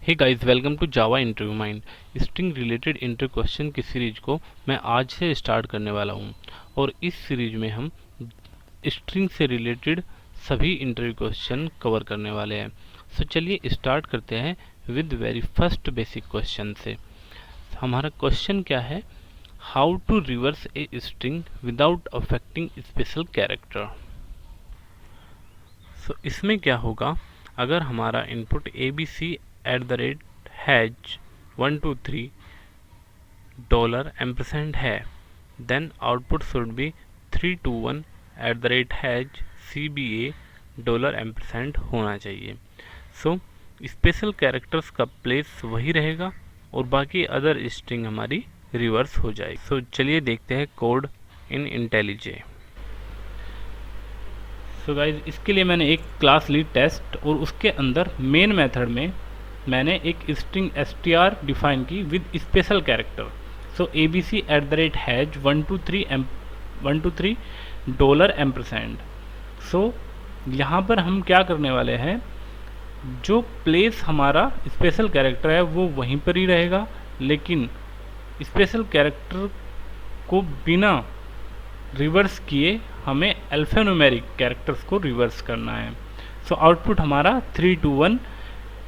Hey guys, welcome to Java interview mind. String related interview question की series को मैं आज से स्टार्ट करने वाला हूं और इस सीरीज में हम स्ट्रिंग से रिलेटेड सभी इंटरव्यू क्वेश्चन कवर करने वाले हैं। सो चलिए स्टार्ट करते हैं with very first basic question से। हमारा क्वेश्चन क्या है? How to reverse a string without affecting special character. So इसमें क्या होगा, अगर हमारा इनपुट abc@हैज 123 $& है, then output should be 321 cba $& होना चाहिए। सो स्पेशल कैरेक्टर्स का प्लेस वही रहेगा और बाकी अदर स्ट्रिंग हमारी रिवर्स हो जाएगी। सो चलिए देखते हैं कोड इन इंटेलिजे। सो गाइज, इसके लिए मैंने एक क्लास लीड टेस्ट और उसके अंदर मेन मेथड में मैंने एक स्ट्रिंग str डिफाइन की विद स्पेशल कैरेक्टर। सो abc@हैज 123 $& सो यहाँ पर हम क्या करने वाले हैं, जो प्लेस हमारा स्पेशल कैरेक्टर है वो वहीं पर ही रहेगा, लेकिन स्पेशल कैरेक्टर को बिना रिवर्स किए हमें अल्फान्यूमेरिक कैरेक्टर्स को रिवर्स करना है। सो आउटपुट हमारा 321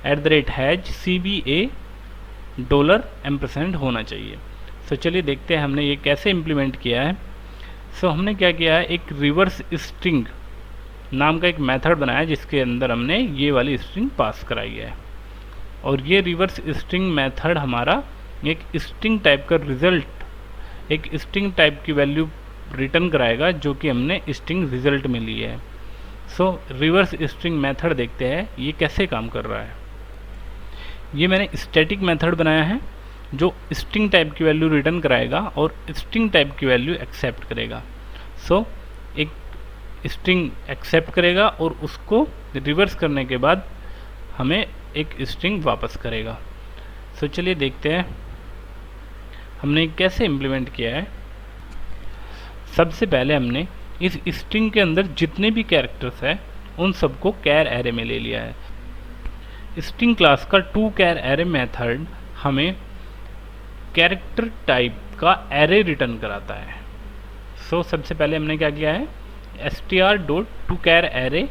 cba $& होना चाहिए। सो चलिए देखते हैं हमने ये कैसे इम्प्लीमेंट किया है। सो हमने क्या किया है, एक रिवर्स स्ट्रिंग नाम का एक मेथड बनाया जिसके अंदर हमने ये वाली स्ट्रिंग पास कराई है, और ये रिवर्स स्ट्रिंग मेथड हमारा एक स्ट्रिंग टाइप का रिजल्ट, एक स्ट्रिंग टाइप की वैल्यू रिटर्न कराएगा जो कि हमने स्ट्रिंग रिजल्ट में ली है। सो रिवर्स स्ट्रिंग मेथड देखते हैं ये कैसे काम कर रहा है। ये मैंने स्टैटिक मेथड बनाया है जो स्ट्रिंग टाइप की वैल्यू रिटर्न कराएगा और स्ट्रिंग टाइप की वैल्यू एक्सेप्ट करेगा। सो एक स्ट्रिंग एक्सेप्ट करेगा और उसको रिवर्स करने के बाद हमें एक स्ट्रिंग वापस करेगा। सो चलिए देखते हैं हमने कैसे इम्प्लीमेंट किया है। सबसे पहले हमने इस स्ट्रिंग के अंदर जितने भी कैरेक्टर्स हैं उन सबको कैर एरे में ले लिया है। स्ट्रिंग क्लास का toChar एरे मेथड हमें कैरेक्टर टाइप का एरे रिटर्न कराता है। सो सबसे पहले हमने क्या किया है, str.toChar एरे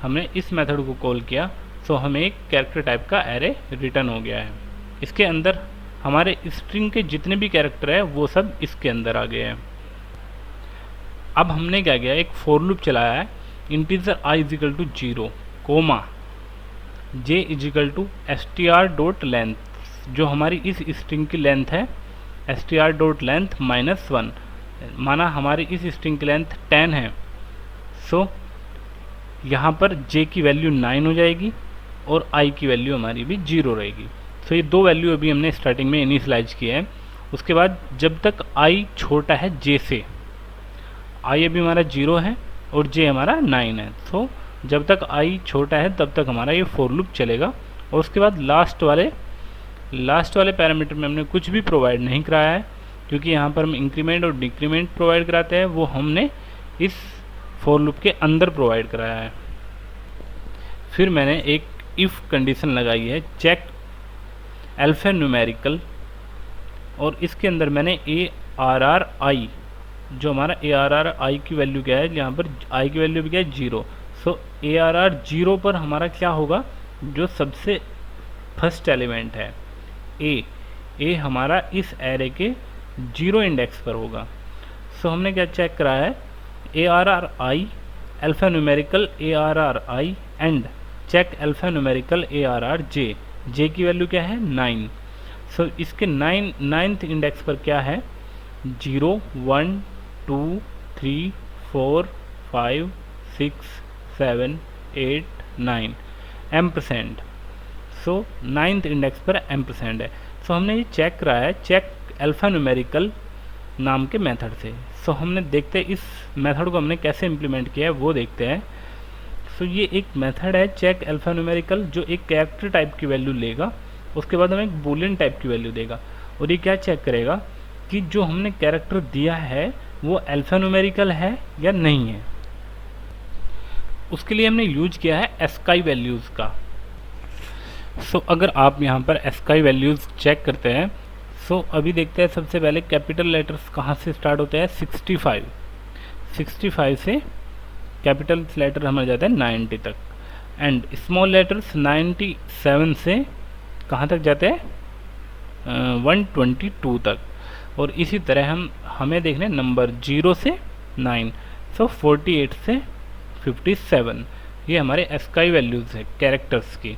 हमने इस मेथड को कॉल किया। सो हमें एक कैरेक्टर टाइप का एरे रिटर्न हो गया है। इसके अंदर हमारे स्ट्रिंग के जितने भी कैरेक्टर है वो सब इसके अंदर आ गए हैं। अब हमने क्या किया, एक फॉर लूप चलाया है, इंटीजर i = 0, j = str.length, जो हमारी इस स्ट्रिंग की लेंथ है str.length -1, माना हमारी इस स्ट्रिंग की लेंथ 10 है। सो यहाँ पर j की वैल्यू 9 हो जाएगी और i की वैल्यू हमारी भी 0 रहेगी। सो ये दो वैल्यू अभी हमने स्टार्टिंग में इनिशियलाइज किया है। उसके बाद जब तक i छोटा है j से, i अभी हमारा 0 है और j हमारा 9 है। तो जब तक i छोटा है तब तक हमारा ये फॉर लूप चलेगा। और उसके बाद लास्ट वाले पैरामीटर में हमने कुछ भी प्रोवाइड नहीं कराया है, क्योंकि यहाँ पर हम इंक्रीमेंट और डिक्रीमेंट प्रोवाइड कराते हैं, वो हमने इस फॉर लूप के अंदर प्रोवाइड कराया है। फिर मैंने एक इफ़ कंडीशन लगाई है, चेक अल्फान्यूमेरिकल, और इसके अंदर मैंने ARRI, जो हमारा ARRI की वैल्यू क्या है, यहाँ पर i की वैल्यू भी क्या है, 0। सो ARR 0 पर हमारा क्या होगा, जो सबसे फर्स्ट एलिमेंट है a हमारा इस एरे के 0 इंडेक्स पर होगा। सो हमने क्या चेक करा है, ARRI alphanumeric ARRI and check alphanumeric ARRJ, j की वैल्यू क्या है, 9। सो इसके 9th इंडेक्स पर क्या है, 0 1 2 3 4 5 6 7 8 9 %। सो 9th इंडेक्स पर % है। सो हमने ये चेक कराया है चेक अल्फान्यूमेरिकल नाम के मेथड से। सो हमने देखते हैं इस मेथड को हमने कैसे इम्प्लीमेंट किया है वो देखते हैं। सो ये एक मेथड है चेक अल्फान्यूमेरिकल, जो एक कैरेक्टर टाइप की वैल्यू लेगा, उसके बाद हमें एक बूलियन टाइप की वैल्यू देगा, और ये क्या चेक करेगा कि जो हमने कैरेक्टर दिया है वो अल्फान्यूमेरिकल है या नहीं है। उसके लिए हमने यूज किया है ASCII वैल्यूज़ का। सो अगर आप यहाँ पर एस्काई वैल्यूज़ चेक करते हैं, सो अभी देखते हैं सबसे पहले कैपिटल लेटर्स कहाँ से स्टार्ट होते हैं, 65 से कैपिटल लेटर हमारे जाते हैं 90 तक, एंड स्मॉल लेटर्स 97 से कहाँ तक जाते हैं, 122 तक। और इसी तरह हमें देखने नंबर 0 से 9, सो 48 से 57, ये हमारे एस्काई वैल्यूज़ है कैरेक्टर्स की।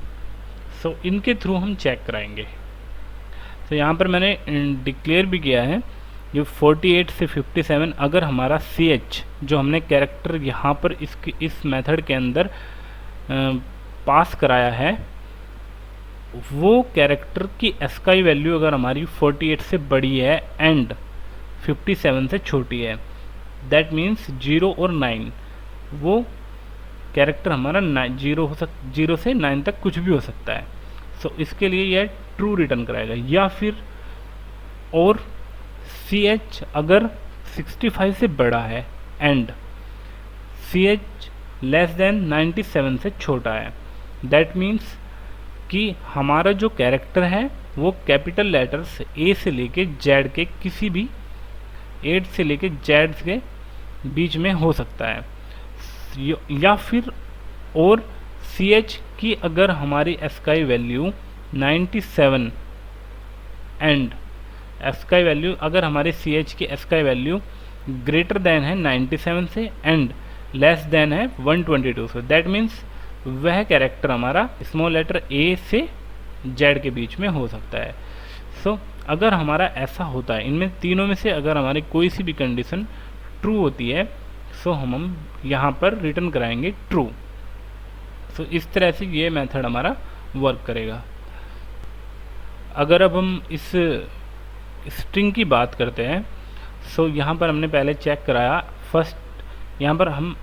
सो इनके थ्रू हम चेक कराएंगे। तो यहाँ पर मैंने डिक्लेयर भी किया है ये 48 से 57 अगर हमारा CH जो हमने कैरेक्टर यहाँ पर इस मेथड के अंदर पास कराया है, वो कैरेक्टर की एस्काई वैल्यू अगर हमारी 48 से बड़ी है एंड 57 से छोटी है, दैट मीन्स 0 और 9, वो कैरेक्टर हमारा 0 से 9 तक कुछ भी हो सकता है। सो इसके लिए यह ट्रू रिटर्न कराएगा। या फिर और CH अगर 65 से बड़ा है एंड CH लेस देन 97 से छोटा है, दैट मीन्स कि हमारा जो कैरेक्टर है वो कैपिटल लेटर्स A से लेके Z के किसी भी 8 से लेके Z के बीच में हो सकता है। या फिर और CH की अगर हमारी ASCII value 97 and ASCII value अगर हमारे CH की एस्काई वैल्यू ग्रेटर देन है 97 से एंड लेस देन है 122 से, दैट मीन्स वह कैरेक्टर हमारा स्मॉल लेटर A से Z के बीच में हो सकता है। सो अगर हमारा ऐसा होता है, इनमें तीनों में से अगर हमारी कोई सी भी कंडीशन ट्रू होती है, सो हम यहाँ पर रिटर्न कराएंगे ट्रू। सो इस तरह से ये मेथड हमारा वर्क करेगा। अगर अब हम इस स्ट्रिंग की बात करते हैं, सो यहाँ पर हमने पहले चेक कराया, फर्स्ट यहाँ पर हम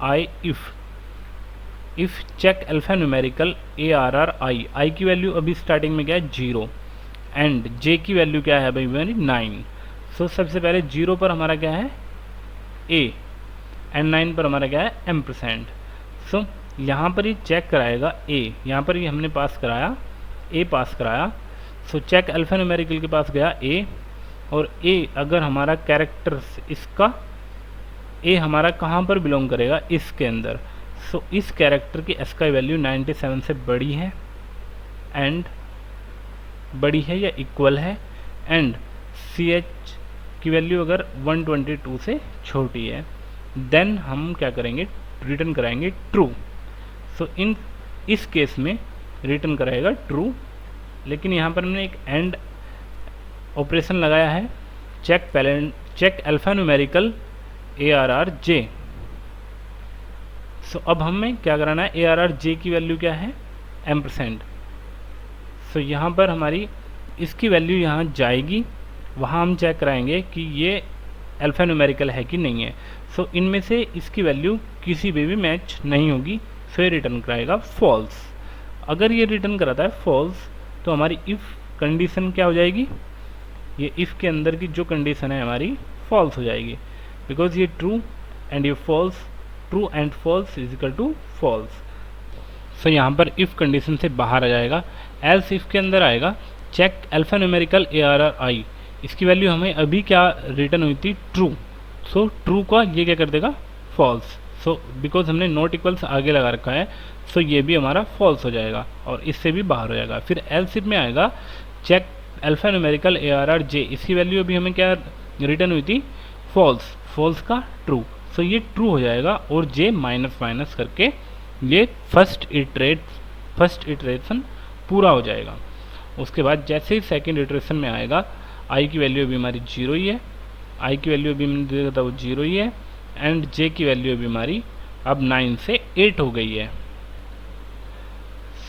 if check alpha numerical ARR I की वैल्यू अभी स्टार्टिंग में क्या है 0 एंड J की वैल्यू क्या है भाई मेरी 9। सो सबसे पहले 0 पर हमारा क्या है A एंड 9 पर हमारा क्या है %। सो यहाँ पर ये चेक कराएगा A, यहाँ पर ये हमने पास कराया A पास कराया। सो चेक अल्फा न्यूमेरिकल के पास गया A, और A अगर हमारा कैरेक्टर इसका A हमारा कहाँ पर बिलोंग करेगा, इसके अंदर। सो इस कैरेक्टर की एस्काई वैल्यू 97 से बड़ी है एंड बड़ी है या इक्वल है, एंड CH की वैल्यू अगर 122 से छोटी है, देन हम क्या करेंगे, रिटर्न कराएंगे ट्रू। सो इस केस में रिटर्न कराएगा ट्रू, लेकिन यहाँ पर हमने एक एंड ऑपरेशन लगाया है, check alpha numerical ARR J। सो अब हमें क्या कराना है, ARR J की वैल्यू क्या है %। सो यहाँ पर हमारी इसकी वैल्यू यहाँ जाएगी, वहाँ हम चेक कराएंगे कि ये अल्फा न्यूमेरिकल है कि नहीं है। सो इनमें से इसकी वैल्यू किसी भी मैच नहीं होगी, फिर रिटर्न कराएगा फॉल्स। अगर ये रिटर्न कराता है फॉल्स, तो हमारी इफ़ कंडीशन क्या हो जाएगी, ये इफ़ के अंदर की जो कंडीशन है हमारी फॉल्स हो जाएगी, बिकॉज ये ट्रू एंड ये false, true and false is equal to false. So यहाँ पर इफ़ कंडीशन से बाहर आ जाएगा। एल्स इफ़ के अंदर आएगा check alpha numerical ARR I, इसकी वैल्यू हमें अभी क्या रिटर्न हुई थी ट्रू। सो ट्रू का ये क्या कर देगा फॉल्स। सो बिकॉज हमने नॉट इक्वल्स आगे लगा रखा है, सो ये भी हमारा फॉल्स हो जाएगा और इससे भी बाहर हो जाएगा। फिर एल्स इफ में आएगा check alpha numerical ARR J, इसकी वैल्यू अभी हमें क्या रिटर्न हुई थी फॉल्स, फॉल्स का ट्रू। सो ये ट्रू हो जाएगा और J माइनस माइनस करके ये फर्स्ट इटरेशन पूरा हो जाएगा। उसके बाद जैसे ही सेकंड इटरेशन में आएगा, I की वैल्यू अभी हमारी 0 ही है, I की वैल्यू अभी मैंने देखा था वो 0 ही है, एंड J की वैल्यू अभी हमारी अब 9 से 8 हो गई है।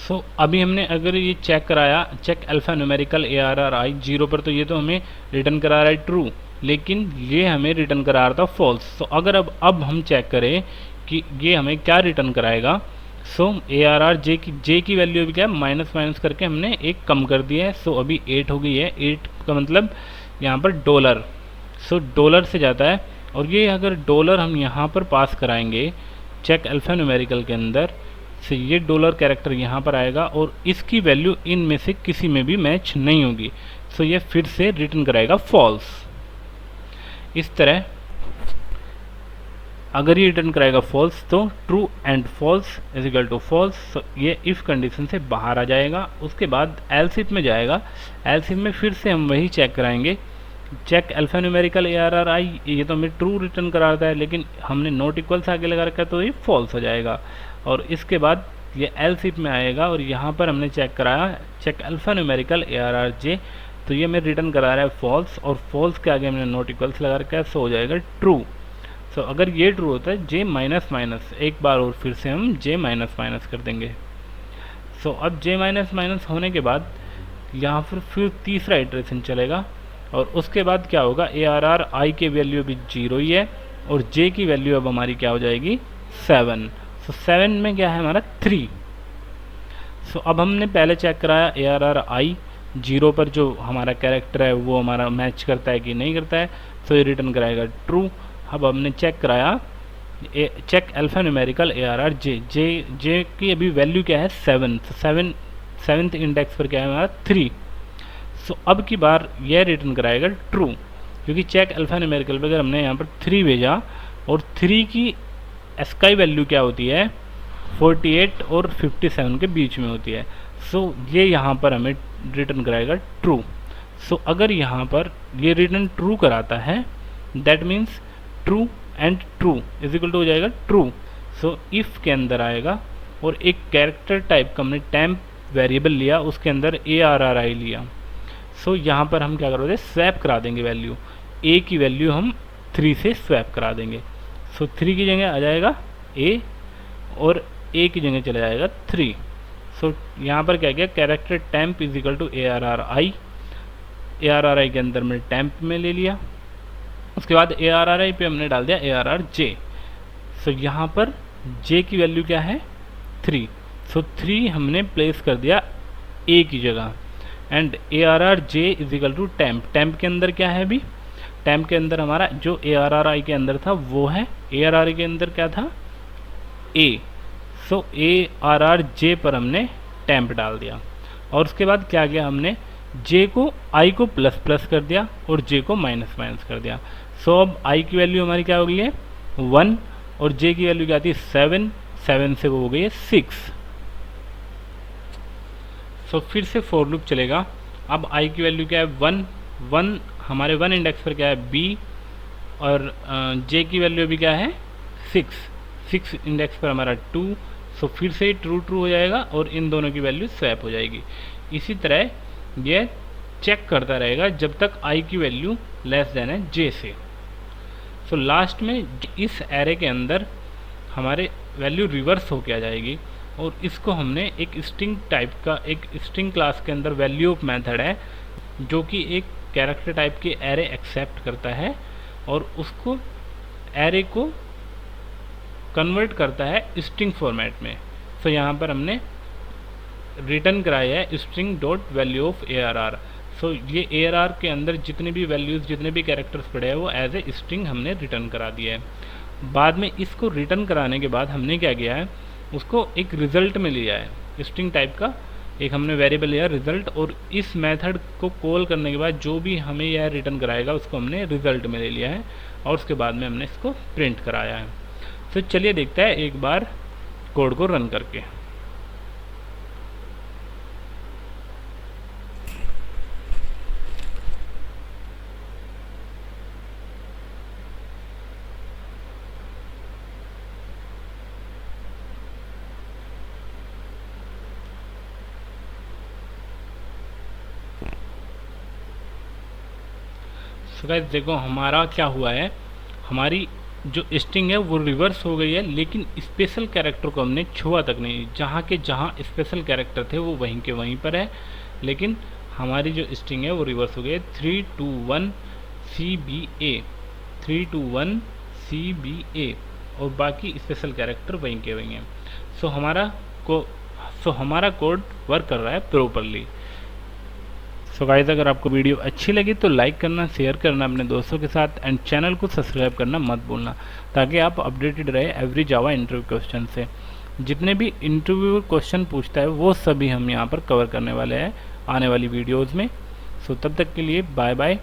सो अभी हमने अगर ये चेक कराया check alpha numerical ARR I 0 पर, तो ये तो हमें रिटर्न करा रहा है ट्रू, लेकिन ये हमें रिटर्न करा रहा था फॉल्स। सो अगर अब हम चेक करें कि ये हमें क्या रिटर्न कराएगा, सो ARR J की वैल्यू अभी क्या है माइनस माइनस करके हमने एक कम कर दिया है। सो अभी 8 हो गई है, 8 का मतलब यहाँ पर डॉलर। सो डॉलर से जाता है, और ये अगर डॉलर हम यहाँ पर पास कराएंगे चेक अल्फा न्यूमेरिकल के अंदर, से ये डॉलर कैरेक्टर यहाँ पर आएगा और इसकी वैल्यू इनमें से किसी में भी मैच नहीं होगी। सो ये फिर से रिटर्न कराएगा फॉल्स। इस तरह अगर ये रिटर्न कराएगा फॉल्स तो true and false is equal to false. ये इफ कंडीशन से बाहर आ जाएगा। उसके बाद एल्स इफ में जाएगा। एल्स इफ में फिर से हम वही चेक कराएंगे, check alpha numerical ARR I। ये तो हमें ट्रू रिटर्न कराता है, लेकिन हमने नॉट इक्वल से आगे लगा रखा है तो ये फॉल्स हो जाएगा। और इसके बाद ये एल्स इफ में आएगा और यहाँ पर हमने चेक कराया check alpha numerical ARR J, तो ये हमें रिटर्न करा रहा है फॉल्स, और फॉल्स के आगे हमने नॉट इक्वल से लगा रखा है, सो हो जाएगा ट्रू। सो अगर ये ट्रू होता है J माइनस माइनस, एक बार और फिर से हम J माइनस माइनस कर देंगे। सो अब J माइनस माइनस होने के बाद यहाँ पर फिर तीसरा इटरेशन चलेगा और उसके बाद क्या होगा, ARR I की वैल्यू भी 0 ही है और J की वैल्यू अब हमारी क्या हो जाएगी 7। सो 7 में क्या है हमारा 3। सो अब हमने पहले चेक कराया ARR I 0 पर जो हमारा कैरेक्टर है वो हमारा मैच करता है कि नहीं करता है, सो ये रिटर्न कराएगा ट्रू। अब हमने चेक कराया check alpha numerical ARR J की अभी वैल्यू क्या है 7। तो 7th इंडेक्स पर क्या है हमारा 3। सो अब की बार यह रिटर्न कराएगा ट्रू, क्योंकि चेक अल्फा न्यूमेरिकल पर अगर हमने यहाँ पर 3 भेजा और 3 की एस्काई वैल्यू क्या होती है 48 और 57 के बीच में होती है। सो ये यहाँ पर हमें रिटर्न कराएगा ट्रू। सो अगर यहाँ पर ये रिटर्न ट्रू कराता है that means true and true is equal to हो जाएगा ट्रू। सो इफ़ के अंदर आएगा और एक कैरेक्टर टाइप का हमने टेम्प वेरिएबल लिया, उसके अंदर ARR I लिया। सो यहाँ पर हम क्या करोगे स्वैप करा देंगे वैल्यू, A की वैल्यू हम 3 से स्वैप करा देंगे। सो 3 की जगह आ जाएगा A और A की जगह चला जाएगा 3। सो यहाँ पर क्या किया character temp is equal to ARR I के अंदर में टेम्प में ले लिया। उसके बाद ARR I पे हमने डाल दिया ARR J। सो यहाँ पर J की वैल्यू क्या है 3। सो 3 हमने प्लेस कर दिया A की जगह and ARR J is equal to temp. Temp के अंदर क्या है अभी, टेम्प के अंदर हमारा जो ARR I के अंदर था वो है, ARR I के अंदर क्या था A। सो ARR J पर हमने टेम्प डाल दिया और उसके बाद क्या किया हमने J को I को प्लस प्लस कर दिया और J को माइनस माइनस कर दिया। सो अब I की वैल्यू हमारी क्या हो गई है 1 और J की वैल्यू क्या थी 7 से वो हो गई है 6। सो फिर से फॉर लूप चलेगा। अब I की वैल्यू क्या है 1 हमारे 1 इंडेक्स पर क्या है B और J की वैल्यू भी क्या है 6 इंडेक्स पर हमारा 2। सो फिर से ट्रू हो जाएगा और इन दोनों की वैल्यू स्वैप हो जाएगी। इसी तरह ये चेक करता रहेगा जब तक I की वैल्यू लेस देन है J से। सो लास्ट में इस एरे के अंदर हमारे वैल्यू रिवर्स होके आ जाएगी और इसको हमने एक स्ट्रिंग टाइप का एक स्ट्रिंग क्लास के अंदर वैल्यू ऑफ मेथड है जो कि एक कैरेक्टर टाइप की एरे एक्सेप्ट करता है और उसको एरे को कन्वर्ट करता है स्ट्रिंग फॉर्मेट में। सो यहाँ पर हमने रिटर्न कराया है string dot value of ARR। सो ये ARR के अंदर जितने भी वैल्यूज़ जितने भी कैरेक्टर्स पड़े हैं वो एज ए स्ट्रिंग हमने रिटर्न करा दिया है। बाद में इसको रिटर्न कराने के बाद हमने क्या किया है उसको एक रिज़ल्ट में लिया है स्ट्रिंग टाइप का एक हमने वेरिएबल लिया रिज़ल्ट, और इस मेथड को कॉल करने के बाद जो भी हमें यह रिटर्न कराएगा उसको हमने रिज़ल्ट में ले लिया है और उसके बाद में हमने इसको प्रिंट कराया है। तो चलिए देखते हैं एक बार कोड को रन करके। सो गाइस देखो हमारा क्या हुआ है, हमारी जो स्ट्रिंग है वो रिवर्स हो गई है लेकिन स्पेशल कैरेक्टर को हमने छुआ तक नहीं। जहाँ के जहाँ स्पेशल कैरेक्टर थे वो वहीं के वहीं पर है, लेकिन हमारी जो स्ट्रिंग है वो रिवर्स हो गई है 321 CBA 321 CBA और बाकी स्पेशल कैरेक्टर वहीं के वहीं हैं। सो हमारा कोड वर्क कर रहा है प्रॉपरली। सो गाइस अगर आपको वीडियो अच्छी लगी तो लाइक करना, शेयर करना अपने दोस्तों के साथ एंड चैनल को सब्सक्राइब करना मत भूलना ताकि आप अपडेटेड रहे एवरी जावा इंटरव्यू क्वेश्चन से। जितने भी इंटरव्यू क्वेश्चन पूछता है वो सभी हम यहाँ पर कवर करने वाले हैं आने वाली वीडियोज़ में। सो तब तक के लिए बाय बाय।